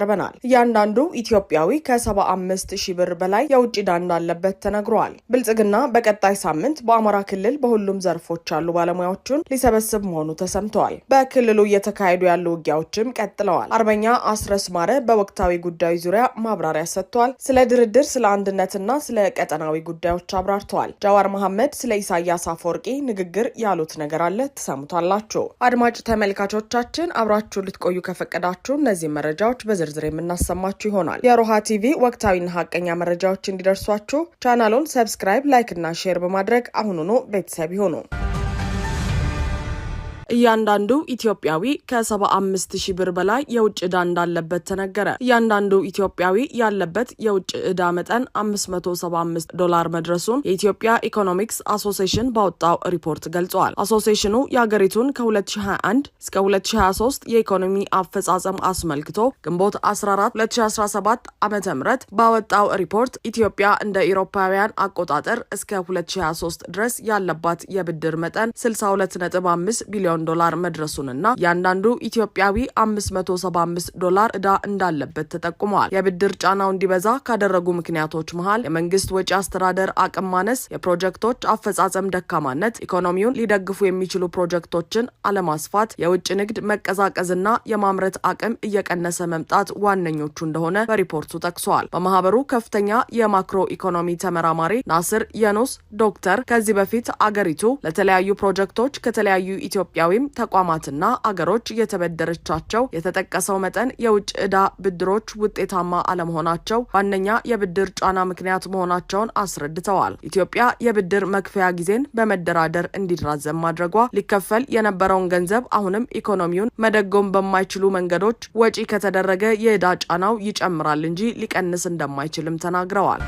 አቅርበናል። እያንዳንዱ ኢትዮጵያዊ ከ75,000 ብር በላይ የውጭ ዕዳ እንዳለበት ተነግሯል። ብልጽግና በቀጣይ ሳምንት በአማራ ክልል በሁሉም ዘርፎች ያሉ ባለሙያዎችን ሊሰበስብ መሆኑ ተሰምተዋል። በክልሉ እየተካሄዱ ያሉ ውጊያዎችም ቀጥለዋል። አርበኛ አስረስ ማረ በወቅታዊ ጉዳዮች ዙሪያ ማብራሪያ ሰጥተዋል። ስለ ድርድር፣ ስለ አንድነትና ስለ ቀጠናዊ ጉዳዮች አብራርተዋል። ጃዋር መሐመድ ስለ ኢሳያስ አፈወርቂ ንግግር ያሉት ነገር አለ፣ ተሰሙታላችሁ። አድማጭ ተመልካቾቻችን አብራችሁ ልትቆዩ ከፈቀዳችሁ እነዚህ መረጃዎች በዝርዝር የምናሰማችሁ ይሆናል። የሮሃ ቲቪ ወቅታዊና ሀቀኛ መረጃዎች እንዲደርሷችሁ ቻናሉን ሰብስክራይብ፣ ላይክ እና ሼር በማድረግ አሁኑኑ ቤተሰብ ይሁኑ። እያንዳንዱ ኢትዮጵያዊ ከ75,000 ብር በላይ የውጭ ዕዳ እንዳለበት ተነገረ። እያንዳንዱ ኢትዮጵያዊ ያለበት የውጭ ዕዳ መጠን $575 መድረሱን የኢትዮጵያ ኢኮኖሚክስ አሶሲዬሽን ባወጣው ሪፖርት ገልጿል። አሶሲዬሽኑ የሀገሪቱን ከ2021 እስከ 2023 የኢኮኖሚ አፈጻጸም አስመልክቶ ግንቦት 14 2017 ዓ.ም ባወጣው ሪፖርት ኢትዮጵያ እንደ ኢሮፓውያን አቆጣጠር እስከ 2023 ድረስ ያለባት የብድር መጠን $62.5 ቢሊዮን መድረሱንና ያንዳንዱ ኢትዮጵያዊ $575 ዕዳ እንዳለበት ተጠቁመዋል። የብድር ጫናው እንዲበዛ ካደረጉ ምክንያቶች መሃል የመንግስት ወጪ አስተዳደር አቅም ማነስ፣ የፕሮጀክቶች አፈጻጸም ደካማነት፣ ኢኮኖሚውን ሊደግፉ የሚችሉ ፕሮጀክቶችን አለማስፋት፣ የውጭ ንግድ መቀዛቀዝና የማምረት አቅም እየቀነሰ መምጣት ዋነኞቹ እንደሆነ በሪፖርቱ ጠቅሷል። በማህበሩ ከፍተኛ የማክሮ ኢኮኖሚ ተመራማሪ ናስር የኑስ ዶክተር ከዚህ በፊት አገሪቱ ለተለያዩ ፕሮጀክቶች ከተለያዩ ኢትዮጵያዊ ተቋማትና አገሮች የተበደረቻቸው የተጠቀሰው መጠን የውጭ ዕዳ ብድሮች ውጤታማ አለመሆናቸው ዋነኛ የብድር ጫና ምክንያት መሆናቸውን አስረድተዋል። ኢትዮጵያ የብድር መክፈያ ጊዜን በመደራደር እንዲራዘም ማድረጓ ሊከፈል የነበረውን ገንዘብ አሁንም ኢኮኖሚውን መደጎም በማይችሉ መንገዶች ወጪ ከተደረገ የዕዳ ጫናው ይጨምራል እንጂ ሊቀንስ እንደማይችልም ተናግረዋል።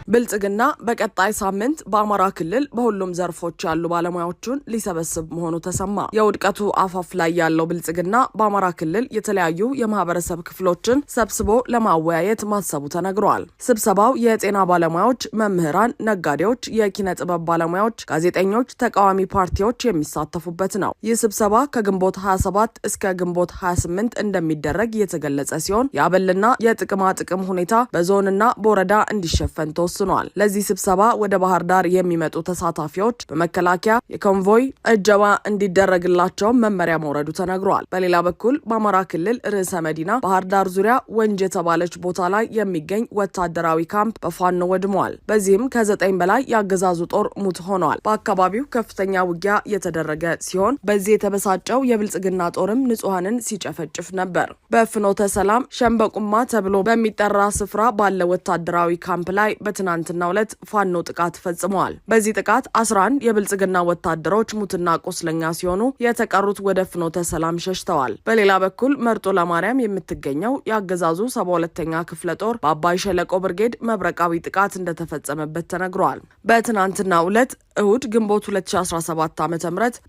ብልጽግና በቀጣይ ሳምንት በአማራ ክልል በሁሉም ዘርፎች ያሉ ባለሙያዎችን ሊሰበስብ መሆኑ ተሰማ። የውድቀቱ አፋፍ ላይ ያለው ብልጽግና በአማራ ክልል የተለያዩ የማህበረሰብ ክፍሎችን ሰብስቦ ለማወያየት ማሰቡ ተነግሯል። ስብሰባው የጤና ባለሙያዎች፣ መምህራን፣ ነጋዴዎች፣ የኪነ ጥበብ ባለሙያዎች፣ ጋዜጠኞች፣ ተቃዋሚ ፓርቲዎች የሚሳተፉበት ነው። ይህ ስብሰባ ከግንቦት 27 እስከ ግንቦት 28 እንደሚደረግ የተገለጸ ሲሆን የአበልና የጥቅማ ጥቅም ሁኔታ በዞንና በወረዳ እንዲሸፈን ተወስኗል። ለዚህ ስብሰባ ወደ ባህር ዳር የሚመጡ ተሳታፊዎች በመከላከያ የኮንቮይ እጀባ እንዲደረግላቸው መመሪያ መውረዱ ተነግሯል። በሌላ በኩል በአማራ ክልል ርዕሰ መዲና ባህር ዳር ዙሪያ ወንጅ የተባለች ቦታ ላይ የሚገኝ ወታደራዊ ካምፕ በፋኖ ወድሟል። በዚህም ከ9 በላይ የአገዛዙ ጦር ሙት ሆነዋል። በአካባቢው ከፍተኛ ውጊያ የተደረገ ሲሆን በዚህ የተበሳጨው የብልጽግና ጦርም ንጹሐንን ሲጨፈጭፍ ነበር። በፍኖተ ሰላም ሸምበቁማ ተብሎ በሚጠራ ስፍራ ባለ ወታደራዊ ካምፕ ላይ በትናንትናው ዕለት ፋኖ ጥቃት ፈጽመዋል። በዚህ ጥቃት 11 የብልጽግና ወታደሮች ሙትና ቁስለኛ ሲሆኑ የተቀሩት ወደ ፍኖተ ሰላም ሸሽተዋል። በሌላ በኩል መርጦ ለማርያም የምትገኘው የአገዛዙ 72ኛ ክፍለ ጦር በአባይ ሸለቆ ብርጌድ መብረቃዊ ጥቃት እንደተፈጸመበት ተነግሯል። በትናንትናው ዕለት እሁድ ግንቦት 2017 ዓ.ም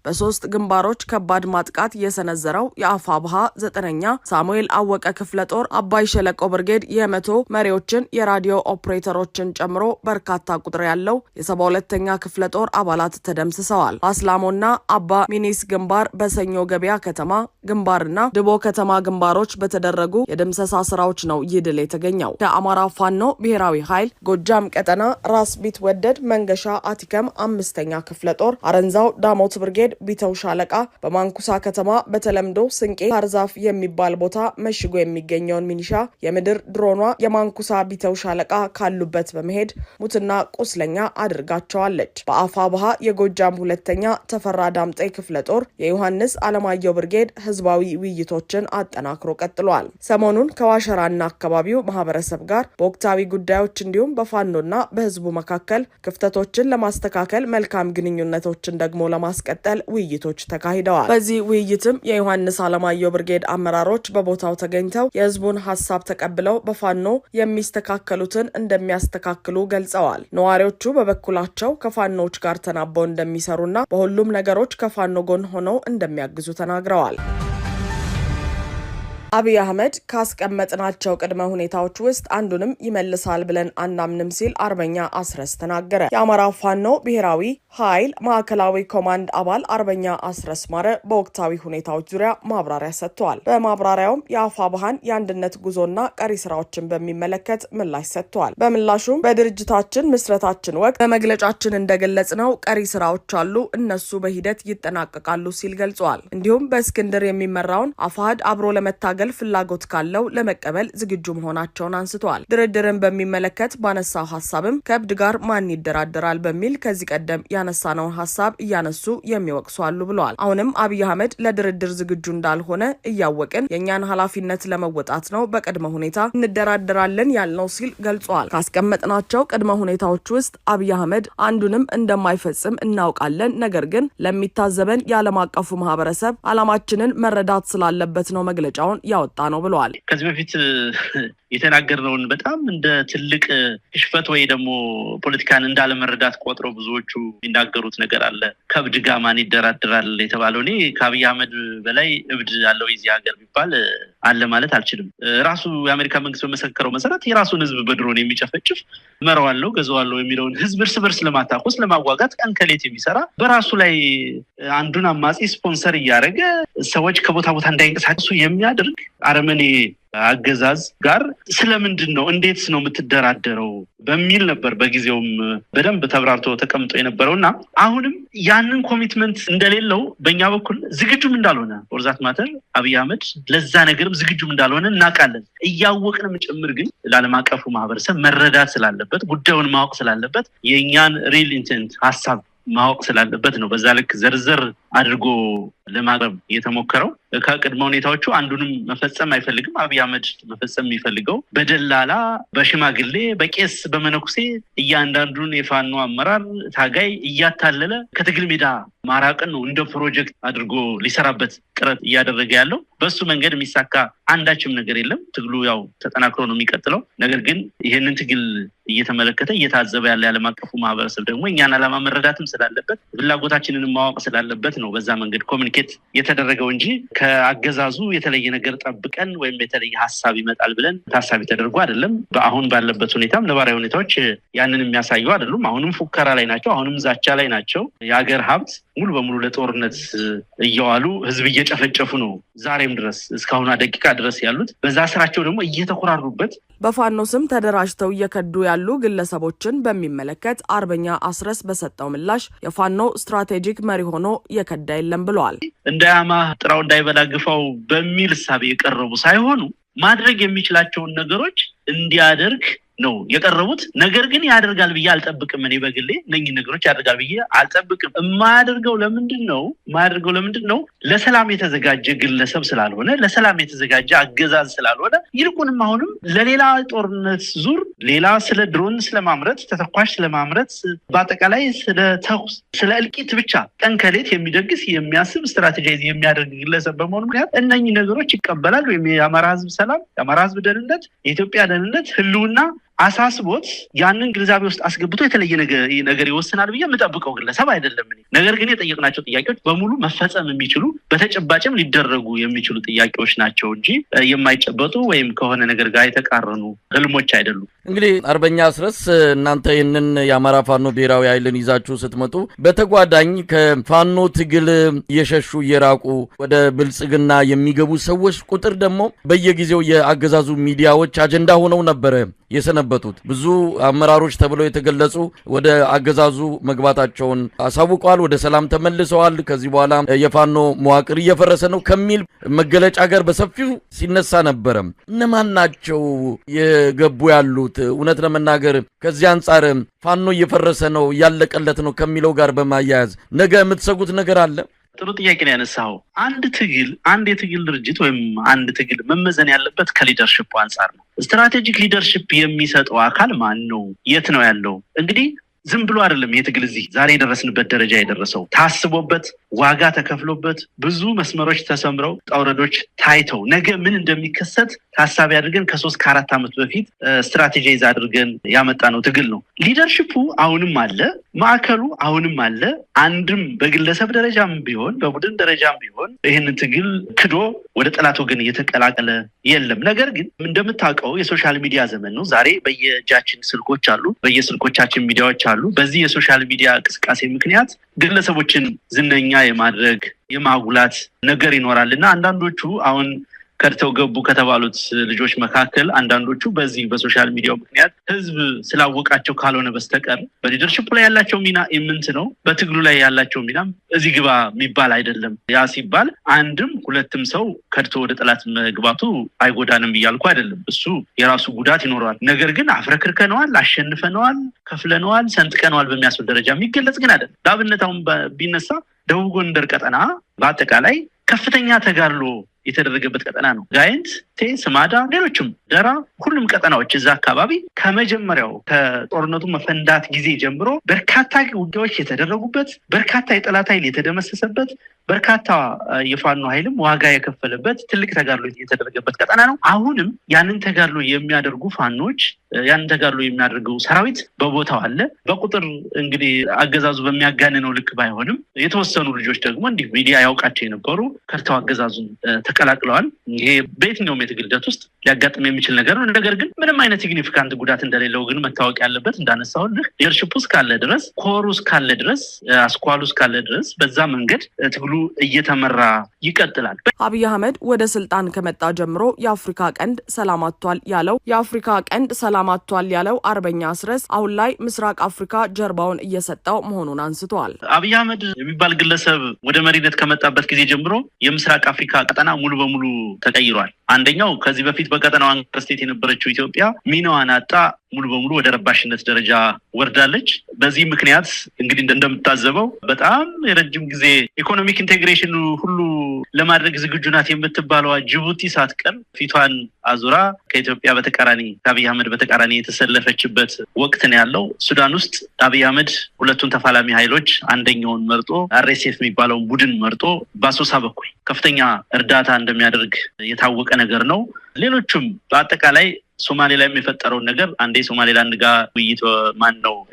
በ3 ግንባሮች ከባድ ማጥቃት የሰነዘረው የአፋብሃ 9ኛ ሳሙኤል አወቀ ክፍለ ጦር አባይ ሸለቆ ብርጌድ የመቶ መሪዎችን የራዲዮ ኦፕሬተሮችን ጨምሮ በርካታ ቁጥር ያለው የ72ኛ ክፍለ ጦር አባላት ተደምስሰዋል። አስላሞና አባ ሚኒስ ግንባር፣ በሰኞ ገበያ ከተማ ግንባርና ድቦ ከተማ ግንባሮች በተደረጉ የድምሰሳ ስራዎች ነው ይህ ድል የተገኘው። ከአማራ ፋኖ ብሔራዊ ኃይል ጎጃም ቀጠና ራስ ቢት ወደድ መንገሻ አቲከም 5ኛ ክፍለ ጦር አረንዛው ዳሞት ብርጌድ ቢተው ሻለቃ በማንኩሳ ከተማ በተለምዶ ስንቄ ታርዛፍ የሚባል ቦታ መሽጎ የሚገኘውን ሚኒሻ የምድር ድሮኗ የማንኩሳ ቢተው ሻለቃ ካሉበት በመሄድ ሙትና ቁስለኛ አድርጋቸዋለች። በአፋብሃ የጎጃም 2ኛ ተፈራ ዳምጤ ክፍለ ጦር የዮሐንስ አለማየሁ ብርጌድ ህዝባዊ ውይይቶችን አጠናክሮ ቀጥሏል። ሰሞኑን ከዋሸራና አካባቢው ማህበረሰብ ጋር በወቅታዊ ጉዳዮች እንዲሁም በፋኖና በህዝቡ መካከል ክፍተቶችን ለማስተካከል መልካም ግንኙነቶችን ደግሞ ለማስቀጠል ውይይቶች ተካሂደዋል። በዚህ ውይይትም የዮሐንስ አለማየሁ ብርጌድ አመራሮች በቦታው ተገኝተው የህዝቡን ሀሳብ ተቀብለው በፋኖ የሚስተካከሉትን እንደሚያስተካክሉ ገልጸዋል። ነዋሪዎቹ በበኩላቸው ከፋኖች ጋር ተናበው እንደሚሰሩና በሁሉም ነገሮች ከፋኖ ጎን ሆነው እንደሚያግዙ ተናግረዋል። አብይ አህመድ ካስቀመጥናቸው ቅድመ ሁኔታዎች ውስጥ አንዱንም ይመልሳል ብለን አናምንም ሲል አርበኛ አስረስ ተናገረ። የአማራ ፋኖ ብሔራዊ ኃይል ማዕከላዊ ኮማንድ አባል አርበኛ አስረስ ማረ በወቅታዊ ሁኔታዎች ዙሪያ ማብራሪያ ሰጥተዋል። በማብራሪያውም የአፋብኃን የአንድነት ጉዞና ቀሪ ስራዎችን በሚመለከት ምላሽ ሰጥተዋል። በምላሹም በድርጅታችን ምስረታችን ወቅት በመግለጫችን እንደገለጽነው ቀሪ ስራዎች አሉ፣ እነሱ በሂደት ይጠናቀቃሉ ሲል ገልጸዋል። እንዲሁም በእስክንድር የሚመራውን አፋሕድ አብሮ ለመታገል ፍላጎት ካለው ለመቀበል ዝግጁ መሆናቸውን አንስተዋል። ድርድርን በሚመለከት ባነሳው ሐሳብም ከእብድ ጋር ማን ይደራደራል በሚል ከዚህ ቀደም ያነሳነውን ሐሳብ እያነሱ የሚወቅሱ አሉ ብለዋል። አሁንም አብይ አህመድ ለድርድር ዝግጁ እንዳልሆነ እያወቅን የእኛን ኃላፊነት ለመወጣት ነው በቅድመ ሁኔታ እንደራደራለን ያልነው ሲል ገልጿል። ካስቀመጥናቸው ቅድመ ሁኔታዎች ውስጥ አብይ አህመድ አንዱንም እንደማይፈጽም እናውቃለን። ነገር ግን ለሚታዘበን የዓለም አቀፉ ማህበረሰብ ዓላማችንን መረዳት ስላለበት ነው መግለጫውን ያወጣ ነው ብለዋል። ከዚህ በፊት የተናገርነውን በጣም እንደ ትልቅ ሽፈት ወይ ደግሞ ፖለቲካን እንዳለመረዳት ቆጥረው ብዙዎቹ የሚናገሩት ነገር አለ። ከእብድ ጋር ማን ይደራደራል የተባለው እኔ ከአብይ አህመድ በላይ እብድ ያለው የዚህ ሀገር ቢባል አለ ማለት አልችልም። ራሱ የአሜሪካ መንግስት በመሰከረው መሰረት የራሱን ህዝብ በድሮን የሚጨፈጭፍ መረዋለው ገዘዋለው የሚለውን ህዝብ እርስ በርስ ለማታኮስ ለማዋጋት ቀን ከሌት የሚሰራ በራሱ ላይ አንዱን አማጺ ስፖንሰር እያደረገ ሰዎች ከቦታ ቦታ እንዳይንቀሳቀሱ የሚያደርግ አረመኔ አገዛዝ ጋር ስለምንድን ነው እንዴት ነው የምትደራደረው በሚል ነበር በጊዜውም በደንብ ተብራርቶ ተቀምጦ የነበረውና አሁንም ያንን ኮሚትመንት እንደሌለው በእኛ በኩል ዝግጁም እንዳልሆነ ፎርዛት ማተር አብይ አህመድ ለዛ ነገርም ዝግጁም እንዳልሆነ እናውቃለን። እያወቅንም ጭምር ግን ለዓለም አቀፉ ማህበረሰብ መረዳት ስላለበት ጉዳዩን ማወቅ ስላለበት የእኛን ሪል ኢንቴንት ሀሳብ ማወቅ ስላለበት ነው በዛ ልክ ዘርዘር አድርጎ ለማቅረብ የተሞከረው። ከቅድመ ሁኔታዎቹ አንዱንም መፈጸም አይፈልግም። አብይ አህመድ መፈጸም የሚፈልገው በደላላ በሽማግሌ በቄስ በመነኩሴ እያንዳንዱን የፋኖ አመራር ታጋይ እያታለለ ከትግል ሜዳ ማራቅን ነው እንደ ፕሮጀክት አድርጎ ሊሰራበት ጥረት እያደረገ ያለው። በሱ መንገድ የሚሳካ አንዳችም ነገር የለም። ትግሉ ያው ተጠናክሮ ነው የሚቀጥለው። ነገር ግን ይሄንን ትግል እየተመለከተ እየታዘበ ያለ የዓለም አቀፉ ማህበረሰብ ደግሞ እኛን ዓላማ መረዳትም ስላለበት ፍላጎታችንን ማወቅ ስላለበት ነው በዛ መንገድ ኮሚኒኬት የተደረገው እንጂ ከአገዛዙ የተለየ ነገር ጠብቀን ወይም የተለየ ሐሳብ ይመጣል ብለን ታሳቢ ተደርጎ አይደለም። በአሁን ባለበት ሁኔታም ነባራዊ ሁኔታዎች ያንን የሚያሳዩ አይደሉም። አሁንም ፉከራ ላይ ናቸው። አሁንም ዛቻ ላይ ናቸው። የሀገር ሀብት ሙሉ በሙሉ ለጦርነት እየዋሉ ህዝብ እየጨፈጨፉ ነው ዛሬም ድረስ እስካሁን ደቂቃ ድረስ ያሉት። በዛ ስራቸው ደግሞ እየተኮራሩበት በፋኖ ስም ተደራጅተው እየከዱ ያሉ ግለሰቦችን በሚመለከት አርበኛ አስረስ በሰጠው ምላሽ የፋኖ ስትራቴጂክ መሪ ሆኖ የከዳ የለም ብለዋል። እንዳያማ ጥራው እንዳይበላግፋው በሚል ሐሳብ የቀረቡ ሳይሆኑ ማድረግ የሚችላቸውን ነገሮች እንዲያደርግ ነው የቀረቡት። ነገር ግን ያደርጋል ብዬ አልጠብቅም። እኔ በግሌ እነኚህ ነገሮች ያደርጋል ብዬ አልጠብቅም። የማያደርገው ለምንድን ነው? ለሰላም የተዘጋጀ ግለሰብ ስላልሆነ፣ ለሰላም የተዘጋጀ አገዛዝ ስላልሆነ፣ ይልቁንም አሁንም ለሌላ ጦርነት ዙር ሌላ ስለ ድሮን ስለማምረት ተተኳሽ ስለማምረት በአጠቃላይ ስለ ተኩስ ስለ እልቂት ብቻ ቀን ከሌት የሚደግስ የሚያስብ ስትራቴጂዝ የሚያደርግ ግለሰብ በመሆኑ ምክንያት እነኚህ ነገሮች ይቀበላል ወይም የአማራ ህዝብ ሰላም፣ የአማራ ህዝብ ደህንነት፣ የኢትዮጵያ ደህንነት ህልውና አሳስቦት ያንን ግንዛቤ ውስጥ አስገብቶ የተለየ ነገር ይወስናል ብዬ የምጠብቀው ግለሰብ አይደለም። ነገር ግን የጠየቅናቸው ጥያቄዎች በሙሉ መፈጸም የሚችሉ በተጨባጭም ሊደረጉ የሚችሉ ጥያቄዎች ናቸው እንጂ የማይጨበጡ ወይም ከሆነ ነገር ጋር የተቃረኑ ህልሞች አይደሉም። እንግዲህ አርበኛ አስረስ እናንተ ይህንን የአማራ ፋኖ ብሔራዊ ኃይልን ይዛችሁ ስትመጡ በተጓዳኝ ከፋኖ ትግል እየሸሹ እየራቁ ወደ ብልጽግና የሚገቡ ሰዎች ቁጥር ደግሞ በየጊዜው የአገዛዙ ሚዲያዎች አጀንዳ ሆነው ነበረ የሰነበቱት። ብዙ አመራሮች ተብለው የተገለጹ ወደ አገዛዙ መግባታቸውን አሳውቀዋል። ወደ ሰላም ተመልሰዋል። ከዚህ በኋላ የፋኖ መዋቅር እየፈረሰ ነው ከሚል መገለጫ ጋር በሰፊው ሲነሳ ነበረ። እነማን ናቸው የገቡ ያሉት? እውነት ለመናገር ከዚህ አንጻር ፋኖ እየፈረሰ ነው እያለቀለት ነው ከሚለው ጋር በማያያዝ ነገ የምትሰጉት ነገር አለ? ጥሩ ጥያቄ ነው ያነሳው። አንድ የትግል ድርጅት ወይም አንድ ትግል መመዘን ያለበት ከሊደርሺፕ አንጻር ነው። ስትራቴጂክ ሊደርሺፕ የሚሰጠው አካል ማን ነው? የት ነው ያለው? እንግዲህ ዝም ብሎ አይደለም የትግል እዚህ ዛሬ የደረስንበት ደረጃ የደረሰው ታስቦበት ዋጋ ተከፍሎበት ብዙ መስመሮች ተሰምረው ጣውረዶች ታይተው ነገ ምን እንደሚከሰት ታሳቢ አድርገን ከ3-4 ዓመት በፊት ስትራቴጂዝ አድርገን ያመጣነው ትግል ነው። ሊደርሺፑ አሁንም አለ፣ ማዕከሉ አሁንም አለ። አንድም በግለሰብ ደረጃም ቢሆን በቡድን ደረጃም ቢሆን ይህንን ትግል ክዶ ወደ ጠላት ወገን እየተቀላቀለ የለም። ነገር ግን እንደምታውቀው የሶሻል ሚዲያ ዘመን ነው። ዛሬ በየእጃችን ስልኮች አሉ፣ በየስልኮቻችን ሚዲያዎች አሉ። በዚህ የሶሻል ሚዲያ እንቅስቃሴ ምክንያት ግለሰቦችን ዝነኛ የማድረግ የማጉላት ነገር ይኖራልና አንዳንዶቹ አሁን ከርተው ገቡ ከተባሉት ልጆች መካከል አንዳንዶቹ በዚህ በሶሻል ሚዲያው ምክንያት ህዝብ ስላወቃቸው ካልሆነ በስተቀር በሊደርሺፕ ላይ ያላቸው ሚና ኢምንት ነው። በትግሉ ላይ ያላቸው ሚና እዚህ ግባ የሚባል አይደለም። ያ ሲባል አንድም ሁለትም ሰው ከድቶ ወደ ጠላት መግባቱ አይጎዳንም እያልኩ አይደለም። እሱ የራሱ ጉዳት ይኖረዋል። ነገር ግን አፍረክርከነዋል፣ አሸንፈነዋል፣ ከፍለነዋል፣ ሰንጥቀነዋል በሚያስብል ደረጃ የሚገለጽ ግን አይደለም። ለአብነት አሁን ቢነሳ ደቡብ ጎንደር ቀጠና በአጠቃላይ ከፍተኛ ተጋድሎ የተደረገበት ቀጠና ነው። ጋይንት፣ ስማዳ፣ ሌሎችም ደራ፣ ሁሉም ቀጠናዎች እዛ አካባቢ ከመጀመሪያው ከጦርነቱ መፈንዳት ጊዜ ጀምሮ በርካታ ውጊያዎች የተደረጉበት፣ በርካታ የጠላት ኃይል የተደመሰሰበት፣ በርካታ የፋኖ ኃይልም ዋጋ የከፈለበት ትልቅ ተጋድሎ የተደረገበት ቀጠና ነው። አሁንም ያንን ተጋድሎ የሚያደርጉ ፋኖች፣ ያንን ተጋድሎ የሚያደርገው ሰራዊት በቦታው አለ። በቁጥር እንግዲህ አገዛዙ በሚያጋንነው ልክ ባይሆንም የተወሰኑ ልጆች ደግሞ እንዲህ ሚዲያ ያውቃቸው የነበሩ ከርተው አገዛዙን ተቀላቅለዋል። ይሄ በየትኛውም የትግል ሂደት ውስጥ ሊያጋጥም የሚችል ነገር ነው። ነገር ግን ምንም አይነት ሲግኒፊካንት ጉዳት እንደሌለው ግን መታወቅ ያለበት እንዳነሳሁልህ ሊደርሺፑ እስካለ ድረስ፣ ኮሩ እስካለ ድረስ፣ አስኳሉ እስካለ ድረስ በዛ መንገድ ትግሉ እየተመራ ይቀጥላል። አብይ አህመድ ወደ ስልጣን ከመጣ ጀምሮ የአፍሪካ ቀንድ ሰላም አጥቷል ያለው አርበኛ አስረስ አሁን ላይ ምስራቅ አፍሪካ ጀርባውን እየሰጠው መሆኑን አንስተዋል። አብይ አህመድ የሚባል ግለሰብ ወደ መሪነት ከመጣበት ጊዜ ጀምሮ የምስራቅ አፍሪካ ቀጠና ሙሉ በሙሉ ተቀይሯል። አንደኛው ከዚህ በፊት በቀጠናው አንከር ስቴት የነበረችው ኢትዮጵያ ሚናዋን አጣ ሙሉ በሙሉ ወደ ረባሽነት ደረጃ ወርዳለች። በዚህ ምክንያት እንግዲህ እንደምታዘበው በጣም የረጅም ጊዜ ኢኮኖሚክ ኢንቴግሬሽን ሁሉ ለማድረግ ዝግጁ ናት የምትባለዋ ጅቡቲ ሳትቀር ፊቷን አዙራ ከኢትዮጵያ በተቃራኒ ከአብይ አህመድ በተቃራኒ የተሰለፈችበት ወቅት ነው ያለው። ሱዳን ውስጥ አብይ አህመድ ሁለቱን ተፋላሚ ኃይሎች አንደኛውን መርጦ RSF የሚባለውን ቡድን መርጦ በአሶሳ በኩል ከፍተኛ እርዳታ እንደሚያደርግ የታወቀ ነገር ነው። ሌሎቹም በአጠቃላይ ሶማሌ ላይ የሚፈጠረውን ነገር አንዴ ሶማሌላንድ ጋር ውይይት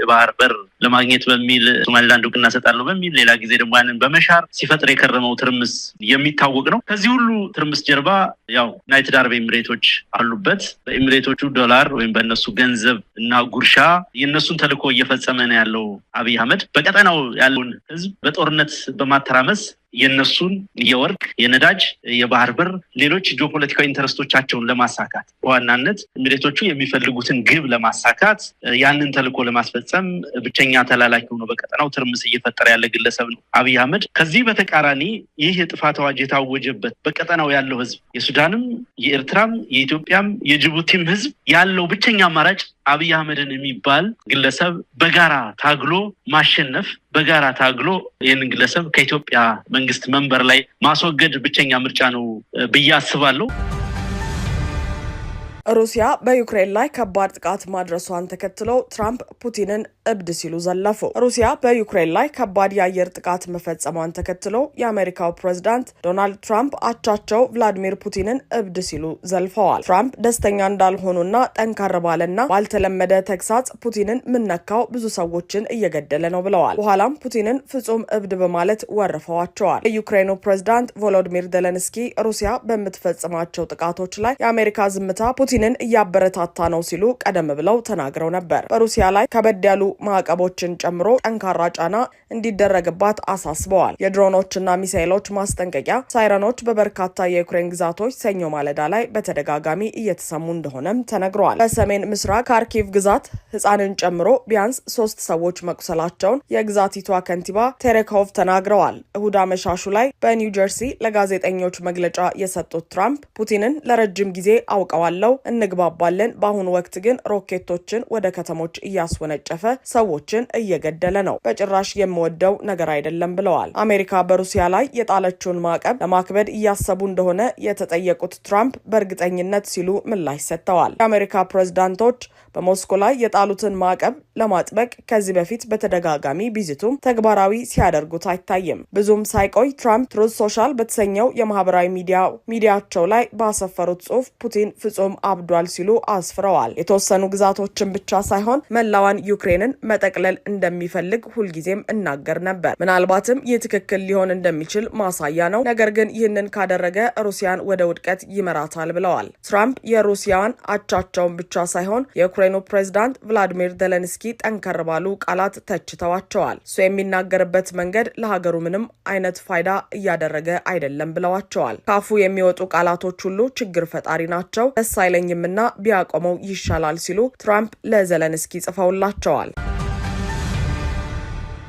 የባህር በር ለማግኘት በሚል ሶማሌላንድ እውቅና ሰጣለሁ በሚል ሌላ ጊዜ ደግሞ ያንን በመሻር ሲፈጥር የከረመው ትርምስ የሚታወቅ ነው። ከዚህ ሁሉ ትርምስ ጀርባ ያው ዩናይትድ አረብ ኤሚሬቶች አሉበት። በኤሚሬቶቹ ዶላር ወይም በእነሱ ገንዘብ እና ጉርሻ የእነሱን ተልዕኮ እየፈጸመ ነው ያለው አብይ አህመድ። በቀጠናው ያለውን ህዝብ በጦርነት በማተራመስ የነሱን የወርቅ፣ የነዳጅ፣ የባህር በር ሌሎች ጂኦፖለቲካዊ ኢንተረስቶቻቸውን ለማሳካት በዋናነት ኤሚሬቶቹ የሚፈልጉትን ግብ ለማሳካት ያንን ተልዕኮ ለማስፈጸም ብቸኛ ተላላኪ ሆኖ በቀጠናው ትርምስ እየፈጠረ ያለ ግለሰብ ነው አብይ አህመድ። ከዚህ በተቃራኒ ይህ የጥፋት አዋጅ የታወጀበት በቀጠናው ያለው ህዝብ የሱዳንም፣ የኤርትራም፣ የኢትዮጵያም የጅቡቲም ህዝብ ያለው ብቸኛ አማራጭ አብይ አህመድን የሚባል ግለሰብ በጋራ ታግሎ ማሸነፍ፣ በጋራ ታግሎ ይህንን ግለሰብ ከኢትዮጵያ መንግስት መንበር ላይ ማስወገድ ብቸኛ ምርጫ ነው ብዬ አስባለሁ። ሩሲያ በዩክሬን ላይ ከባድ ጥቃት ማድረሷን ተከትለው ትራምፕ ፑቲንን እብድ ሲሉ ዘለፉ። ሩሲያ በዩክሬን ላይ ከባድ የአየር ጥቃት መፈጸሟን ተከትሎ የአሜሪካው ፕሬዝዳንት ዶናልድ ትራምፕ አቻቸው ቭላዲሚር ፑቲንን እብድ ሲሉ ዘልፈዋል። ትራምፕ ደስተኛ እንዳልሆኑና ጠንካራ ባለና ባልተለመደ ተግሳጽ ፑቲንን ምነካው ብዙ ሰዎችን እየገደለ ነው ብለዋል። በኋላም ፑቲንን ፍጹም እብድ በማለት ወርፈዋቸዋል። የዩክሬኑ ፕሬዝዳንት ቮሎዲሚር ዜሌንስኪ ሩሲያ በምትፈጽማቸው ጥቃቶች ላይ የአሜሪካ ዝምታ ፑቲንን እያበረታታ ነው ሲሉ ቀደም ብለው ተናግረው ነበር። በሩሲያ ላይ ከበድ ያሉ ማዕቀቦችን ጨምሮ ጠንካራ ጫና እንዲደረግባት አሳስበዋል። የድሮኖችና ሚሳይሎች ማስጠንቀቂያ ሳይረኖች በበርካታ የዩክሬን ግዛቶች ሰኞ ማለዳ ላይ በተደጋጋሚ እየተሰሙ እንደሆነም ተነግረዋል። በሰሜን ምስራቅ ካርኪቭ ግዛት ህፃንን ጨምሮ ቢያንስ 3 ሰዎች መቁሰላቸውን የግዛቲቷ ከንቲባ ቴሬኮቭ ተናግረዋል። እሁድ አመሻሹ ላይ በኒው ጀርሲ ለጋዜጠኞች መግለጫ የሰጡት ትራምፕ ፑቲንን ለረጅም ጊዜ አውቀዋለሁ፣ እንግባባለን፣ በአሁኑ ወቅት ግን ሮኬቶችን ወደ ከተሞች እያስወነጨፈ ሰዎችን እየገደለ ነው፣ በጭራሽ የምወደው ነገር አይደለም ብለዋል። አሜሪካ በሩሲያ ላይ የጣለችውን ማዕቀብ ለማክበድ እያሰቡ እንደሆነ የተጠየቁት ትራምፕ በእርግጠኝነት ሲሉ ምላሽ ሰጥተዋል። የአሜሪካ ፕሬዝዳንቶች በሞስኮ ላይ የጣሉትን ማዕቀብ ለማጥበቅ ከዚህ በፊት በተደጋጋሚ ቢዝቱም ተግባራዊ ሲያደርጉት አይታይም። ብዙም ሳይቆይ ትራምፕ ትሩዝ ሶሻል በተሰኘው የማህበራዊ ሚዲያቸው ላይ ባሰፈሩት ጽሑፍ ፑቲን ፍጹም አብዷል ሲሉ አስፍረዋል። የተወሰኑ ግዛቶችን ብቻ ሳይሆን መላዋን ዩክሬንን መጠቅለል እንደሚፈልግ ሁልጊዜም እናገር ነበር። ምናልባትም ይህ ትክክል ሊሆን እንደሚችል ማሳያ ነው። ነገር ግን ይህንን ካደረገ ሩሲያን ወደ ውድቀት ይመራታል ብለዋል። ትራምፕ የሩሲያን አቻቸውን ብቻ ሳይሆን የዩክሬኑ ፕሬዝዳንት ቭላዲሚር ዜሌንስኪ ጠንከር ባሉ ቃላት ተችተዋቸዋል። እሱ የሚናገርበት መንገድ ለሀገሩ ምንም አይነት ፋይዳ እያደረገ አይደለም ብለዋቸዋል። ካፉ የሚወጡ ቃላቶች ሁሉ ችግር ፈጣሪ ናቸው፣ ደስ አይለኝምና ቢያቆመው ይሻላል ሲሉ ትራምፕ ለዜሌንስኪ ጽፈውላቸዋል።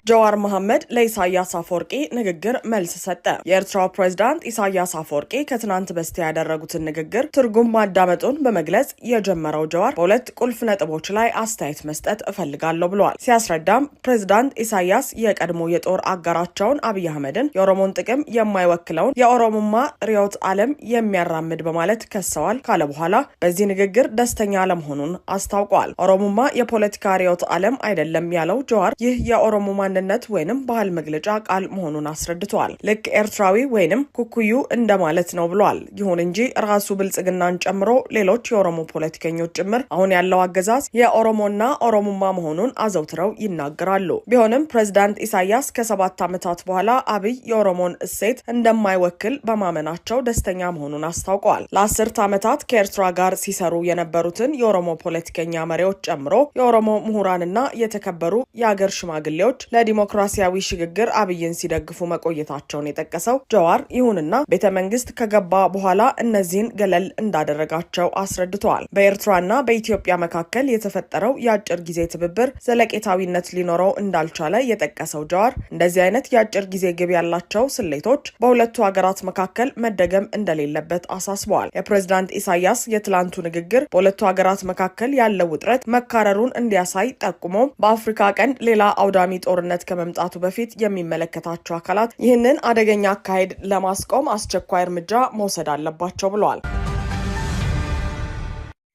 ጀዋር መሐመድ ለኢሳያስ አፈወርቂ ንግግር መልስ ሰጠ። የኤርትራው ፕሬዝዳንት ኢሳያስ አፈወርቂ ከትናንት በስቲያ ያደረጉትን ንግግር ትርጉም ማዳመጡን በመግለጽ የጀመረው ጀዋር በሁለት ቁልፍ ነጥቦች ላይ አስተያየት መስጠት እፈልጋለሁ ብለዋል። ሲያስረዳም ፕሬዝዳንት ኢሳያስ የቀድሞ የጦር አጋራቸውን አብይ አህመድን የኦሮሞን ጥቅም የማይወክለውን የኦሮሞማ ርዕዮተ ዓለም የሚያራምድ በማለት ከሰዋል ካለ በኋላ በዚህ ንግግር ደስተኛ አለመሆኑን አስታውቋል። ኦሮሞማ የፖለቲካ ርዕዮተ ዓለም አይደለም ያለው ጀዋር ይህ የኦሮሞ ማንነት ወይንም ባህል መግለጫ ቃል መሆኑን አስረድተዋል። ልክ ኤርትራዊ ወይንም ኩኩዩ እንደማለት ነው ብለዋል። ይሁን እንጂ ራሱ ብልጽግናን ጨምሮ ሌሎች የኦሮሞ ፖለቲከኞች ጭምር አሁን ያለው አገዛዝ የኦሮሞና ኦሮሞማ መሆኑን አዘውትረው ይናገራሉ። ቢሆንም ፕሬዝዳንት ኢሳያስ ከ7 ዓመታት በኋላ አብይ የኦሮሞን እሴት እንደማይወክል በማመናቸው ደስተኛ መሆኑን አስታውቀዋል። ለ10 ዓመታት ከኤርትራ ጋር ሲሰሩ የነበሩትን የኦሮሞ ፖለቲከኛ መሪዎች ጨምሮ የኦሮሞ ምሁራንና የተከበሩ የአገር ሽማግሌዎች ለዲሞክራሲያዊ ሽግግር አብይን ሲደግፉ መቆየታቸውን የጠቀሰው ጀዋር ይሁንና ቤተ መንግስት ከገባ በኋላ እነዚህን ገለል እንዳደረጋቸው አስረድተዋል። በኤርትራና በኢትዮጵያ መካከል የተፈጠረው የአጭር ጊዜ ትብብር ዘለቄታዊነት ሊኖረው እንዳልቻለ የጠቀሰው ጀዋር እንደዚህ አይነት የአጭር ጊዜ ግብ ያላቸው ስሌቶች በሁለቱ ሀገራት መካከል መደገም እንደሌለበት አሳስበዋል። የፕሬዝዳንት ኢሳያስ የትላንቱ ንግግር በሁለቱ ሀገራት መካከል ያለው ውጥረት መካረሩን እንዲያሳይ ጠቁሞ በአፍሪካ ቀንድ ሌላ አውዳሚ ጦርነት ከመምጣቱ በፊት የሚመለከታቸው አካላት ይህንን አደገኛ አካሄድ ለማስቆም አስቸኳይ እርምጃ መውሰድ አለባቸው ብለዋል።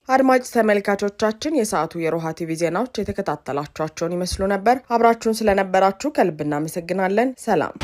አድማጭ ተመልካቾቻችን የሰዓቱ የሮሃ ቲቪ ዜናዎች የተከታተላችኋቸውን ይመስሉ ነበር። አብራችሁን ስለነበራችሁ ከልብ እናመሰግናለን። ሰላም።